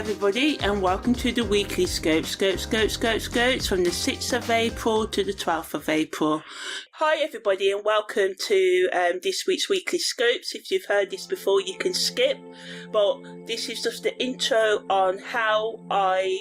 everybody, and welcome to the weekly scopes from the 6th of April to the 12th of April. Hi everybody, and welcome to this week's weekly scopes. If you've heard this before, you can skip, but this is just the intro on how I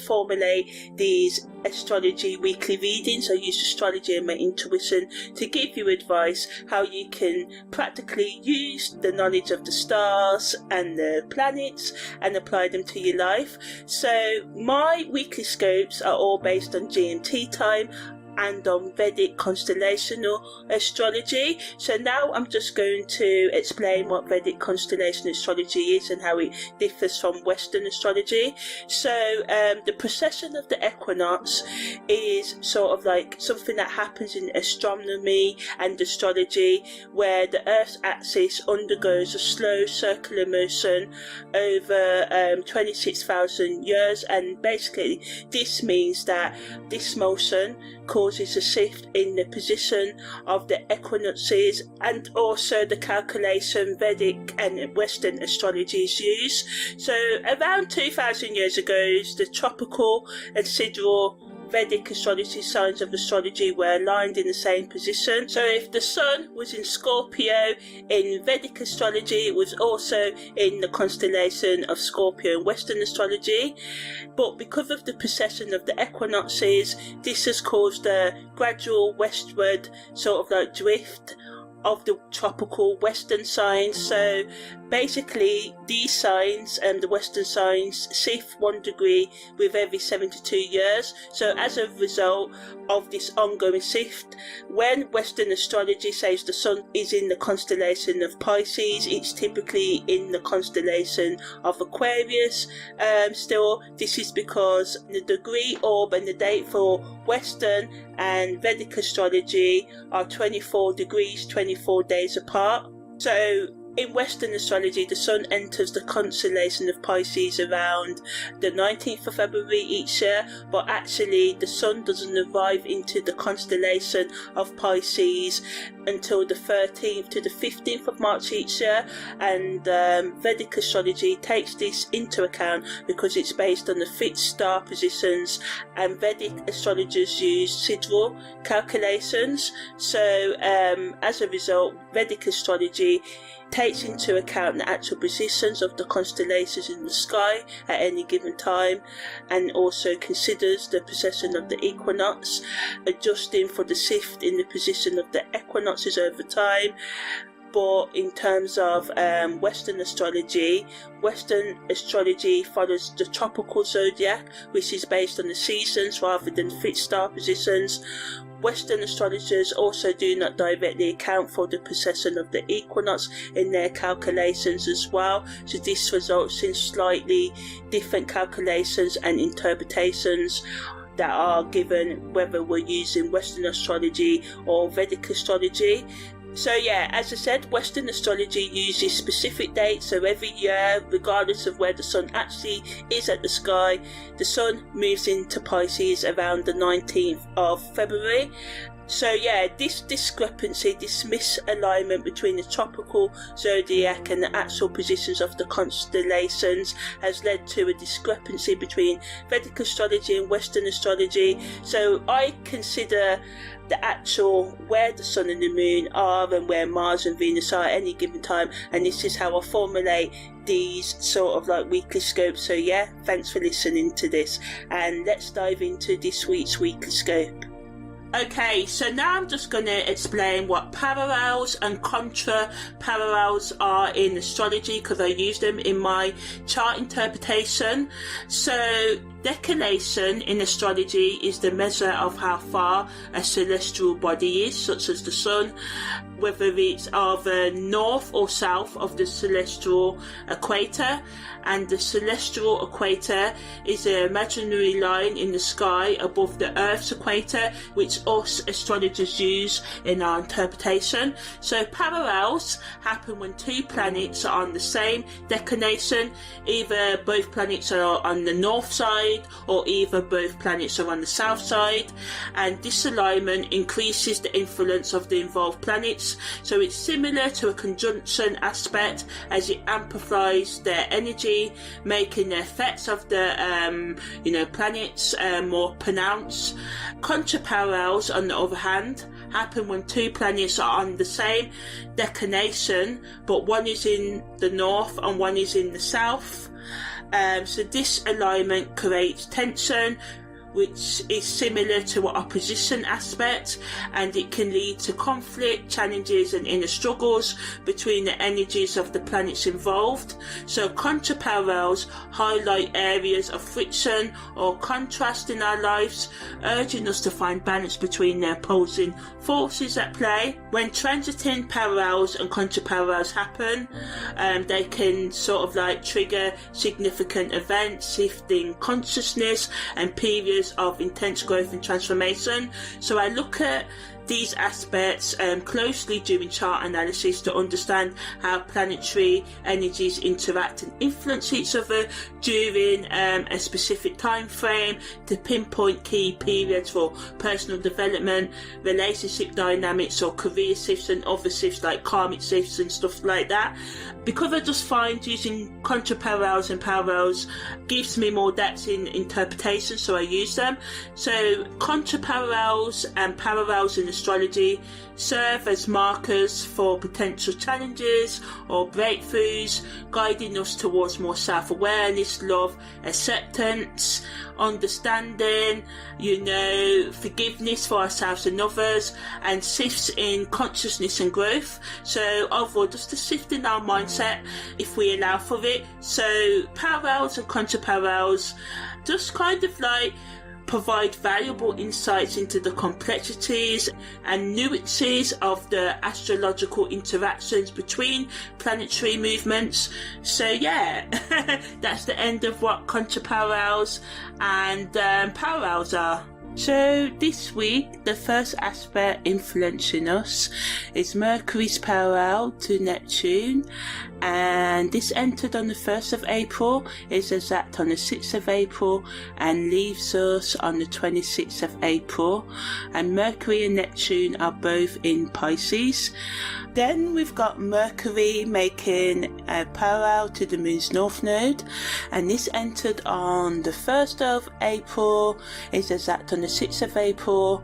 formulate these astrology weekly readings. I use astrology and my intuition to give you advice how you can practically use the knowledge of the stars and the planets and apply them to your life. So my weekly scopes are all based on GMT time and on Vedic Constellational Astrology. So now I'm just going to explain what Vedic Constellational Astrology is and how it differs from Western astrology. So the precession of the equinox is sort of like something that happens in astronomy and astrology, where the Earth's axis undergoes a slow circular motion over 26,000 years, and basically this means that this motion causes a shift in the position of the equinoxes, and also the calculation Vedic and Western astrologies use. So around 2,000 years ago, the tropical and sidereal Vedic astrology signs of astrology were aligned in the same position. So if the sun was in Scorpio in Vedic astrology, it was also in the constellation of Scorpio in Western astrology. But because of the precession of the equinoxes, this has caused a gradual westward sort of like drift of the tropical Western signs. So basically these signs and the Western signs shift 1 degree with every 72 years. So as a result of this ongoing shift, when Western astrology says the sun is in the constellation of Pisces, it's typically in the constellation of Aquarius. Still, this is because the degree, orb and the date for Western and Vedic astrology are 24 degrees 24 days apart. So in Western astrology, the sun enters the constellation of Pisces around the 19th of February each year, but actually the sun doesn't arrive into the constellation of Pisces until the 13th to the 15th of March each year. And Vedic astrology takes this into account because it's based on the fixed star positions, and Vedic astrologers use sidereal calculations. So as a result, Vedic astrology takes into account the actual positions of the constellations in the sky at any given time, and also considers the precession of the equinox, adjusting for the shift in the position of the equinoxes over time. But in terms of Western astrology follows the tropical zodiac, which is based on the seasons rather than fixed star positions. Western astrologers also do not directly account for the precession of the equinox in their calculations as well, so this results in slightly different calculations and interpretations that are given whether we're using Western astrology or Vedic astrology. So yeah, as I said, Western astrology uses specific dates. So every year, regardless of where the sun actually is at the sky, the sun moves into Pisces around the 19th of February. So yeah, this discrepancy, this misalignment between the tropical zodiac and the actual positions of the constellations has led to a discrepancy between Vedic astrology and Western astrology. So I consider the actual where the sun and the moon are and where Mars and Venus are at any given time, and this is how I formulate these sort of like weekly scopes. So yeah, thanks for listening to this, and let's dive into this week's weekly scope. Okay, so now I'm just going to explain what parallels and contra-parallels are in astrology, because I use them in my chart interpretation. So declination in astrology is the measure of how far a celestial body is, such as the sun, whether it's either north or south of the celestial equator. And the celestial equator is an imaginary line in the sky above the Earth's equator, which us astrologers use in our interpretation. So parallels happen when two planets are on the same declination. Either both planets are on the north side side, or either both planets are on the south side, and this alignment increases the influence of the involved planets. So it's similar to a conjunction aspect, as it amplifies their energy, making the effects of the planets more pronounced. Contra-parallels, on the other hand, happen when two planets are on the same declination, but one is in the north and one is in the south. So this alignment creates tension, which is similar to an opposition aspect, and it can lead to conflict, challenges and inner struggles between the energies of the planets involved. So contra-parallels highlight areas of friction or contrast in our lives, urging us to find balance between the opposing forces at play. When transiting parallels and contra-parallels happen, they can sort of like trigger significant events, shifting consciousness and periods of intense growth and transformation. So I look at these aspects closely during chart analysis to understand how planetary energies interact and influence each other during a specific time frame, to pinpoint key periods for personal development, relationship dynamics or career shifts, and other shifts like karmic shifts and stuff like that. Because I just find using contra-parallels and parallels gives me more depth in interpretation, so I use them. So contra-parallels and parallels in astrology serve as markers for potential challenges or breakthroughs, guiding us towards more self-awareness, love, acceptance, understanding, forgiveness for ourselves and others, and shifts in consciousness and growth. So overall, just a shift in our mindset if we allow for it. So parallels and contra-parallels just kind of like provide valuable insights into the complexities and nuances of the astrological interactions between planetary movements. So yeah, that's the end of what contra-parallels and parallels are. So this week, the first aspect influencing us is Mercury's parallel to Neptune, and this entered on the 1st of April, is exact on the 6th of April, and leaves us on the 26th of April. And Mercury and Neptune are both in Pisces. Then we've got Mercury making a parallel to the Moon's North Node, and this entered on the 1st of April, is exact on the 6th of April,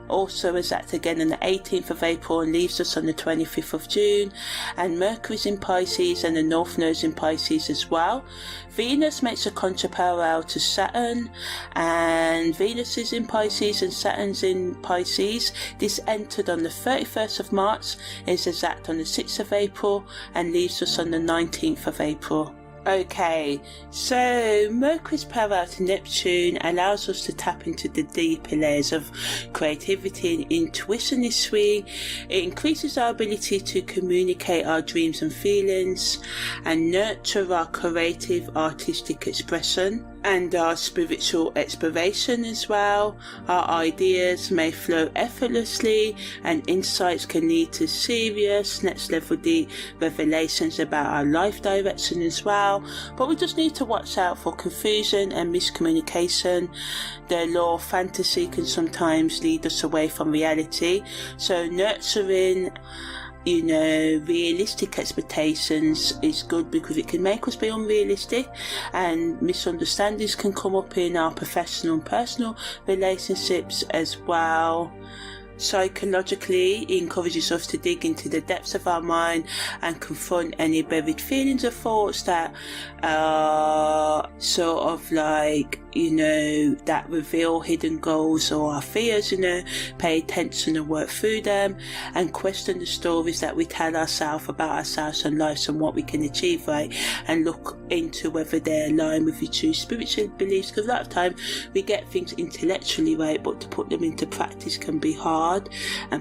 also exact again on the 18th of April, and leaves us on the 25th of June. And Mercury's in Pisces and the North Node's in Pisces as well. Venus makes a contra-parallel to Saturn, and Venus is in Pisces and Saturn's in Pisces. This entered on the 31st of March, is exact on the 6th of April, and leaves us on the 19th of April. Okay, so Mercury's parallel to Neptune allows us to tap into the deeper layers of creativity and intuition this week. It increases our ability to communicate our dreams and feelings and nurture our creative artistic expression and our spiritual exploration as well. Our ideas may flow effortlessly, and insights can lead to serious next level deep revelations about our life direction as well. But we just need to watch out for confusion and miscommunication. The law of fantasy can sometimes lead us away from reality, so nurturing realistic expectations is good, because it can make us be unrealistic, and misunderstandings can come up in our professional and personal relationships as well. Psychologically, it encourages us to dig into the depths of our mind and confront any buried feelings or thoughts that are sort of like, that reveal hidden goals or our fears. Pay attention and work through them, and question the stories that we tell ourselves about ourselves and lives and what we can achieve, right? And look into whether they align with your true spiritual beliefs, because a lot of time we get things intellectually right, but to put them into practice can be hard.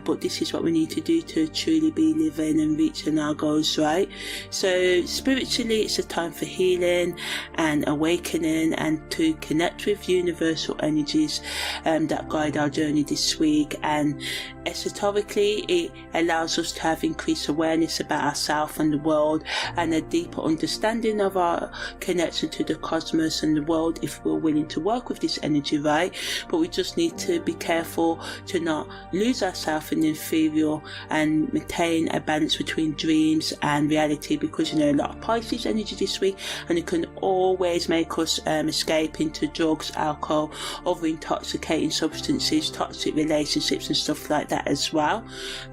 But this is what we need to do to truly be living and reaching our goals, right? So spiritually, it's a time for healing and awakening, and to connect connect with universal energies that guide our journey this week. And esoterically, it allows us to have increased awareness about ourselves and the world, and a deeper understanding of our connection to the cosmos and the world if we're willing to work with this energy, right? But we just need to be careful to not lose ourselves in the inferior and maintain a balance between dreams and reality, because a lot of Pisces energy this week, and it can always make us escape into drugs, alcohol, other intoxicating substances, toxic relationships and stuff like that as well.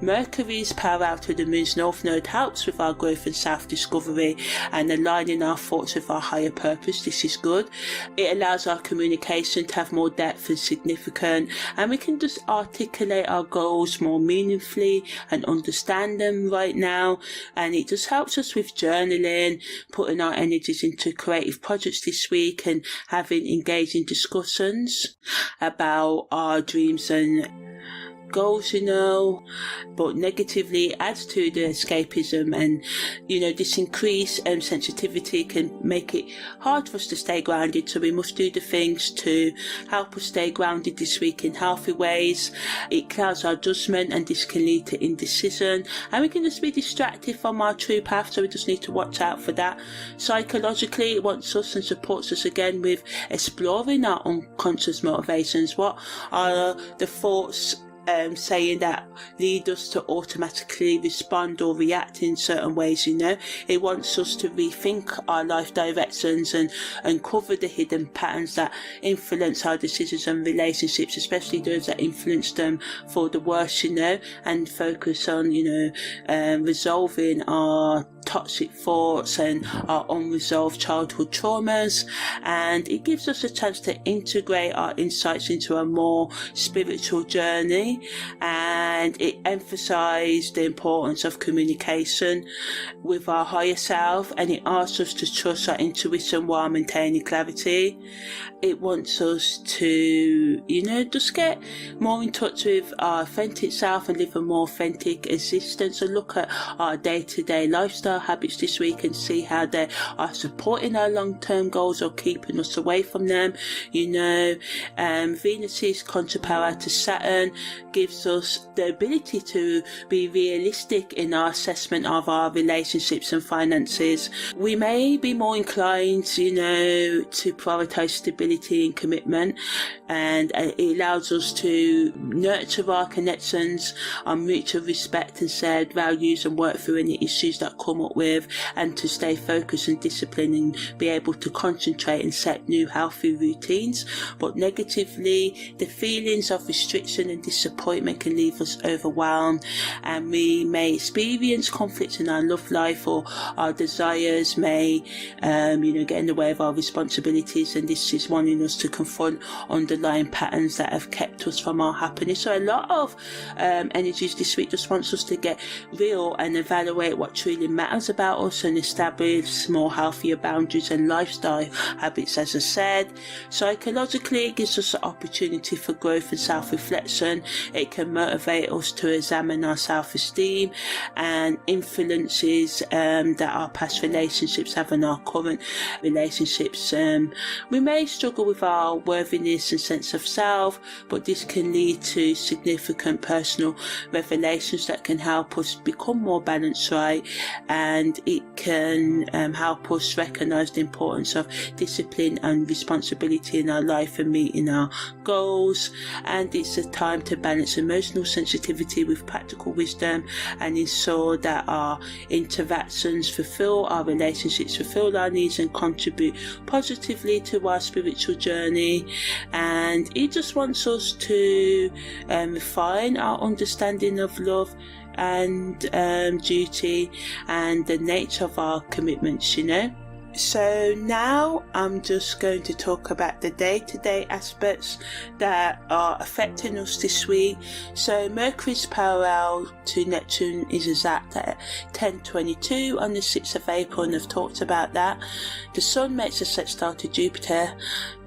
Mercury's parallel to the moon's north node helps with our growth and self-discovery and aligning our thoughts with our higher purpose. This is good. It allows our communication to have more depth and significance, and we can just articulate our goals more meaningfully and understand them right now. And it just helps us with journaling, putting our energies into creative projects this week, and having engaging discussions about our dreams and goals, but negatively adds to the escapism, and this increased sensitivity can make it hard for us to stay grounded. So we must do the things to help us stay grounded this week in healthy ways. It clouds our judgment, and this can lead to indecision, and we can just be distracted from our true path, so we just need to watch out for that. Psychologically, it wants us and supports us again with exploring our unconscious motivations. What are the thoughts saying that lead us to automatically respond or react in certain ways? It wants us to rethink our life directions and uncover the hidden patterns that influence our decisions and relationships, especially those that influence them for the worse, and focus on resolving our toxic thoughts and our unresolved childhood traumas. And it gives us a chance to integrate our insights into a more spiritual journey, and it emphasizes the importance of communication with our higher self, and it asks us to trust our intuition while maintaining clarity. It wants us to just get more in touch with our authentic self and live a more authentic existence, and look at our day-to-day lifestyle habits this week and see how they are supporting our long-term goals or keeping us away from them. Venus's contra-parallel to Saturn gives us the ability to be realistic in our assessment of our relationships and finances. We may be more inclined to prioritize stability and commitment, and it allows us to nurture our connections on mutual respect and shared values, and work through any issues that come up with, and to stay focused and disciplined and be able to concentrate and set new healthy routines. But negatively, the feelings of restriction and disappointment can leave us overwhelmed, and we may experience conflicts in our love life, or our desires may get in the way of our responsibilities, and this is wanting us to confront underlying patterns that have kept us from our happiness. So a lot of energies this week just wants us to get real and evaluate what truly matters about us, and establish more healthier boundaries and lifestyle habits. As I said, psychologically, it gives us an opportunity for growth and self-reflection. It can motivate us to examine our self-esteem and influences that our past relationships have on our current relationships. We may struggle with our worthiness and sense of self, but this can lead to significant personal revelations that can help us become more balanced, right? And it can help us recognize the importance of discipline and responsibility in our life and meeting our goals. And it's a time to balance emotional sensitivity with practical wisdom, and ensure that our interactions fulfill our relationships, fulfill our needs, and contribute positively to our spiritual journey. And it just wants us to refine our understanding of love and duty and the nature of our commitments. So now I'm just going to talk about the day-to-day aspects that are affecting us this week. So Mercury's parallel to Neptune is exact at 10:22 on the 6th of April, and I've talked about that. The Sun makes a sextile to Jupiter.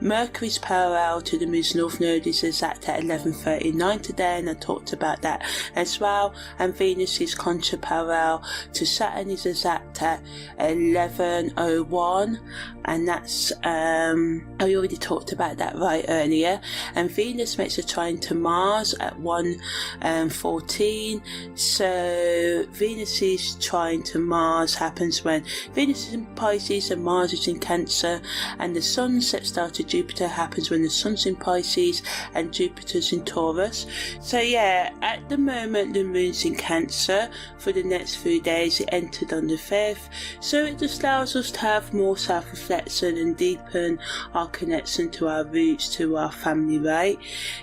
Mercury's parallel to the moon's north node is exact at 11:39 today, and I talked about that as well. And Venus's contra-parallel to Saturn is exact at 11:01 1, and that's I already talked about that right earlier. And Venus makes a trine to Mars at 1:14. So Venus's trine to Mars happens when Venus is in Pisces and Mars is in Cancer, and the Sun sextile to Jupiter happens when the Sun's in Pisces and Jupiter's in Taurus. So yeah, at the moment the Moon's in Cancer for the next few days. It entered on the 5th, so it just allows us to have more self-reflection and deepen our connection to our roots, to our family, right?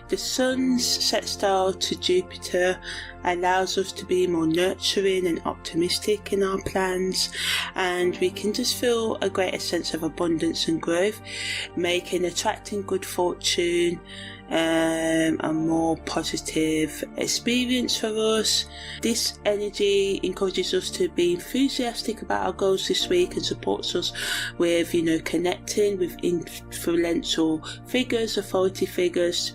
The Sun's sextile to Jupiter allows us to be more nurturing and optimistic in our plans, and we can just feel a greater sense of abundance and growth, attracting good fortune, a more positive experience for us. This energy encourages us to be enthusiastic about our goals this week and supports us with, connecting with influential figures, authority figures,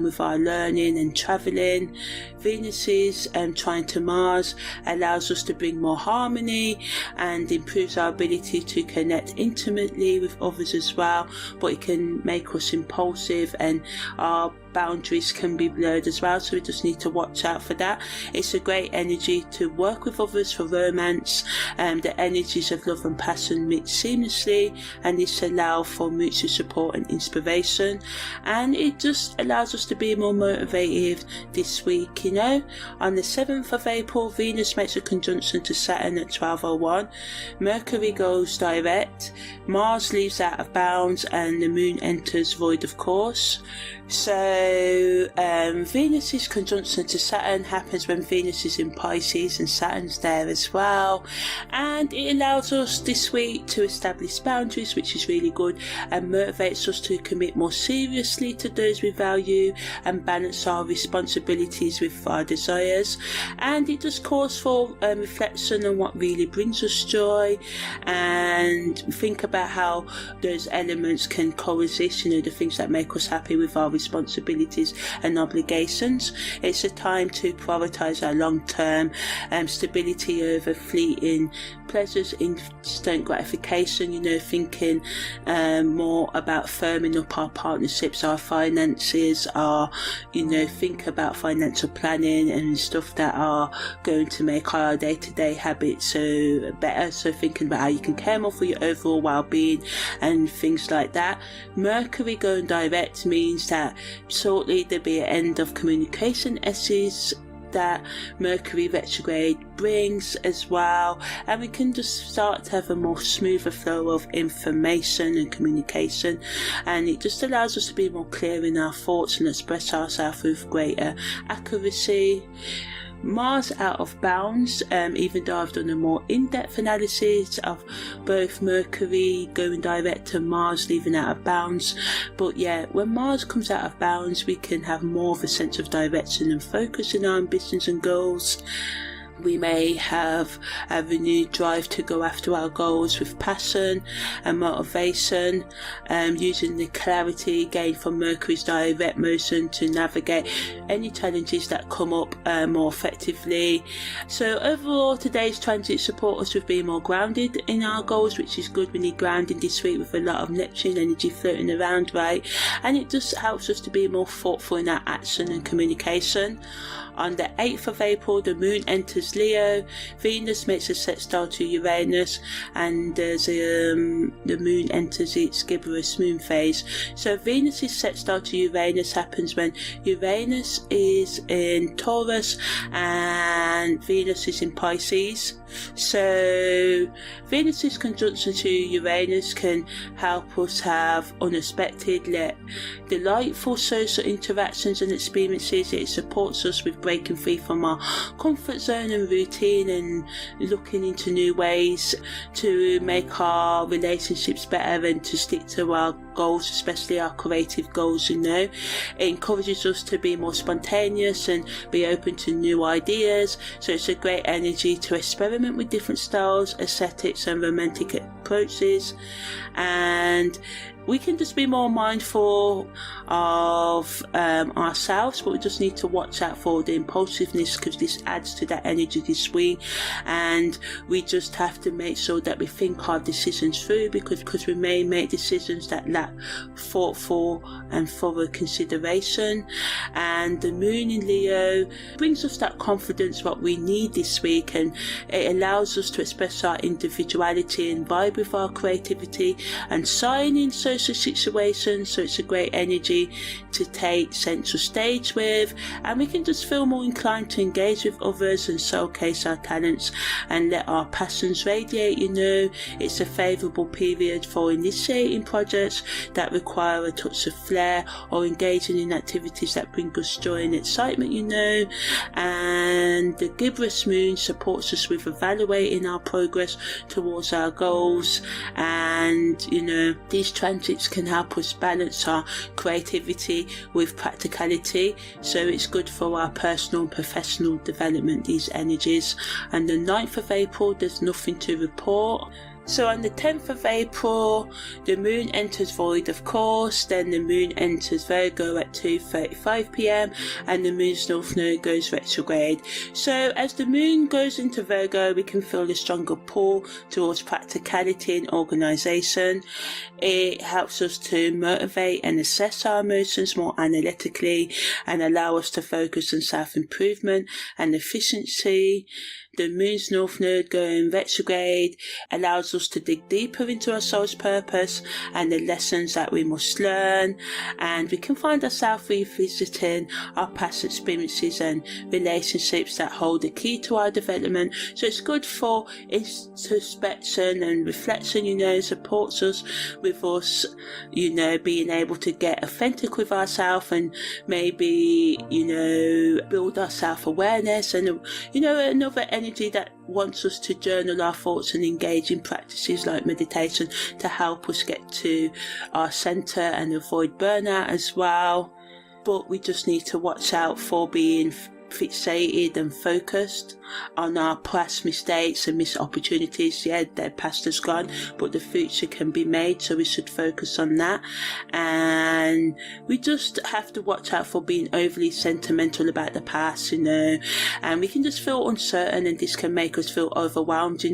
with our learning and travelling. Venus's trine to Mars allows us to bring more harmony and improves our ability to connect intimately with others as well, but it can make us impulsive and our boundaries can be blurred as well, so we just need to watch out for that. It's a great energy to work with others for romance, and the energies of love and passion mix seamlessly, and this allows for mutual support and inspiration, and it just allows us to be more motivated this week. On the 7th of April, Venus makes a conjunction to Saturn at 12:01, Mercury goes direct, Mars leaves out of bounds, and the Moon enters void of course. So Venus's conjunction to Saturn happens when Venus is in Pisces and Saturn's there as well, and it allows us this week to establish boundaries, which is really good, and motivates us to commit more seriously to those we value and balance our responsibilities with our desires. And it just calls for reflection on what really brings us joy, and think about how those elements can coexist, the things that make us happy with our responsibilities and obligations. It's a time to prioritise our long-term stability over fleeting pleasures, instant gratification, thinking more about firming up our partnerships, our finances, our, think about financial planning and stuff that are going to make our day-to-day habits better. So thinking about how you can care more for your overall well-being and things like that. Mercury going direct means that shortly there'll be an end of communication essays that Mercury retrograde brings as well, and we can just start to have a more smoother flow of information and communication, and it just allows us to be more clear in our thoughts and express ourselves with greater accuracy. Mars out of bounds, even though I've done a more in-depth analysis of both Mercury going direct to Mars leaving out of bounds. But yeah, when Mars comes out of bounds, we can have more of a sense of direction and focus in our ambitions and goals. We may have a renewed drive to go after our goals with passion and motivation, using the clarity gained from Mercury's direct motion to navigate any challenges that come up more effectively. So overall, today's transit supports us with being more grounded in our goals, which is good. We need grounding this week with a lot of Neptune energy floating around, right? And it just helps us to be more thoughtful in our action and communication. On the 8th of April, the Moon enters Leo, Venus makes a sextile to Uranus, and the Moon enters its gibberish moon phase. So Venus's sextile to Uranus happens when Uranus is in Taurus and Venus is in Pisces. So Venus's conjunction to Uranus can help us have unexpected yet delightful social interactions and experiences. It supports us with breaking free from our comfort zone and routine and looking into new ways to make our relationships better and to stick to our goals, especially our creative goals. It encourages us to be more spontaneous and be open to new ideas. So it's a great energy to experiment with different styles, aesthetics and romantic approaches. And we can just be more mindful of ourselves, but we just need to watch out for the impulsiveness, because this adds to that energy this week. And we just have to make sure that we think our decisions through, because we may make decisions that lack thoughtful and thorough consideration. And the moon in Leo brings us that confidence what we need this week, and it allows us to express our individuality and vibe with our creativity and shine in social situations. So it's a great energy to take central stage with, and we can just feel more inclined to engage with others and showcase our talents and let our passions radiate. It's a favourable period for initiating projects that require a touch of flair, or engaging in activities that bring us joy and excitement. And the gibbous moon supports us with evaluating our progress towards our goals, and these transits can help us balance our creativity with practicality, so it's good for our personal and professional development, these energies. And the 9th of April, there's nothing to report. So on the 10th of April, the moon enters void, of course, then the moon enters Virgo at 2:35 p.m. and the moon's north node goes retrograde. So as the moon goes into Virgo, we can feel a stronger pull towards practicality and organisation. It helps us to motivate and assess our emotions more analytically and allow us to focus on self-improvement and efficiency. The moon's north node going retrograde allows us to dig deeper into our soul's purpose and the lessons that we must learn, and we can find ourselves revisiting our past experiences and relationships that hold the key to our development. So it's good for introspection and reflection. It supports us with us, being able to get authentic with ourselves and maybe, build our self-awareness, and, another energy that wants us to journal our thoughts and engage in practices like meditation to help us get to our centre and avoid burnout as well. But we just need to watch out for being fixated and focused on our past mistakes and missed opportunities. Their past is gone, but the future can be made, so we should focus on that. And we just have to watch out for being overly sentimental about the past, and we can just feel uncertain, and this can make us feel overwhelmed,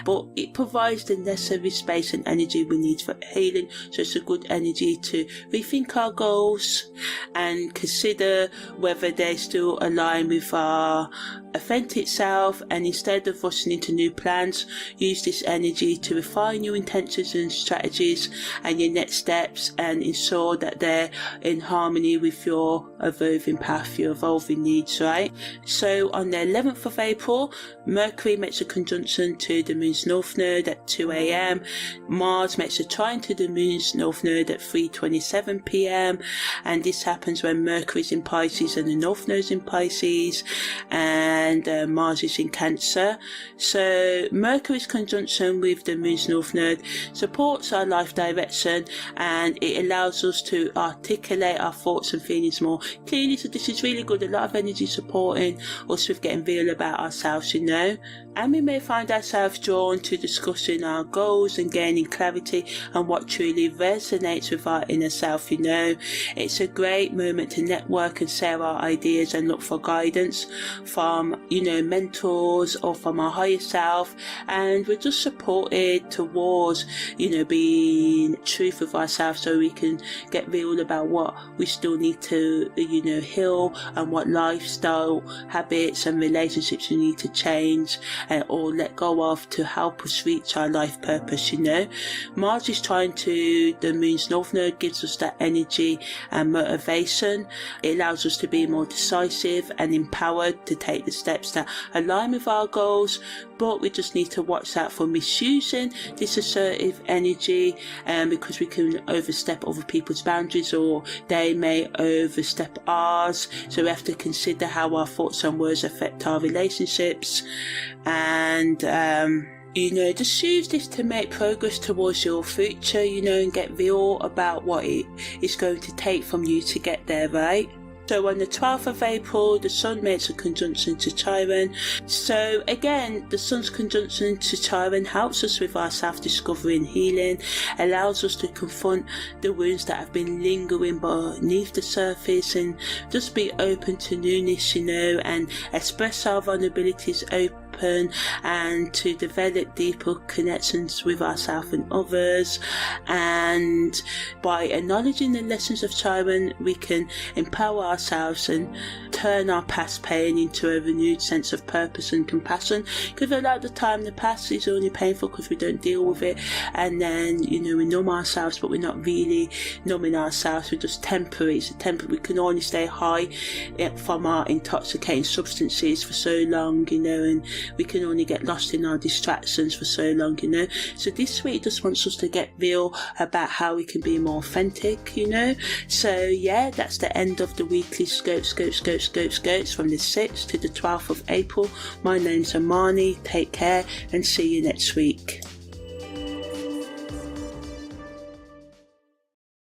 but it provides the necessary space and energy we need for healing. So it's a good energy to rethink our goals and consider whether they still align with our authentic self, and instead of rushing into new plans, use this energy to refine your intentions and strategies and your next steps, and ensure that they're in harmony with your evolving path, your evolving needs, right? So on the 11th of April, Mercury makes a conjunction to the moon's north node at 2 a.m. Mars makes a trine to the moon's north node at 3:27 p.m. and this happens when Mercury is in Pisces and the north node is in Pisces, and Mars is in Cancer. So Mercury's conjunction with the moon's north node supports our life direction, and it allows us to articulate our thoughts and feelings more clearly. So this is really good. A lot of energy supporting us with getting real about ourselves, and we may find ourselves drawn to discussing our goals and gaining clarity on what truly resonates with our inner self. It's a great moment to network and share our ideas and look for guidance from mentors or from our higher self, and we're just supported towards being truth with ourselves, so we can get real about what we still need to heal, and what lifestyle habits and relationships we need to change or let go of to help us reach our life purpose. Mars is trying to the moon's north node, gives us that energy and motivation. It allows us to be more decisive and empowered to take the steps that align with our goals, but we just need to watch out for misusing this assertive energy, because we can overstep other people's boundaries, or they may overstep ours. So we have to consider how our thoughts and words affect our relationships, and just use this to make progress towards your future, and get real about what it is going to take from you to get there, right? So on the 12th of April, the Sun makes a conjunction to Chiron. So again, the Sun's conjunction to Chiron helps us with our self-discovery and healing, allows us to confront the wounds that have been lingering beneath the surface and just be open to newness, and express our vulnerabilities open and to develop deeper connections with ourselves and others. And by acknowledging the lessons of Chiron, we can empower ourselves and turn our past pain into a renewed sense of purpose and compassion, because a lot of the time the past is only painful because we don't deal with it, and then we numb ourselves, but we're not really numbing ourselves, we're just temporary. It's a temporary. We can only stay high from our intoxicating substances for so long, and we can only get lost in our distractions for so long, So this week just wants us to get real about how we can be more authentic, So yeah, that's the end of the weekly scopes from the 6th to the 12th of April. My name's Amani. Take care and see you next week.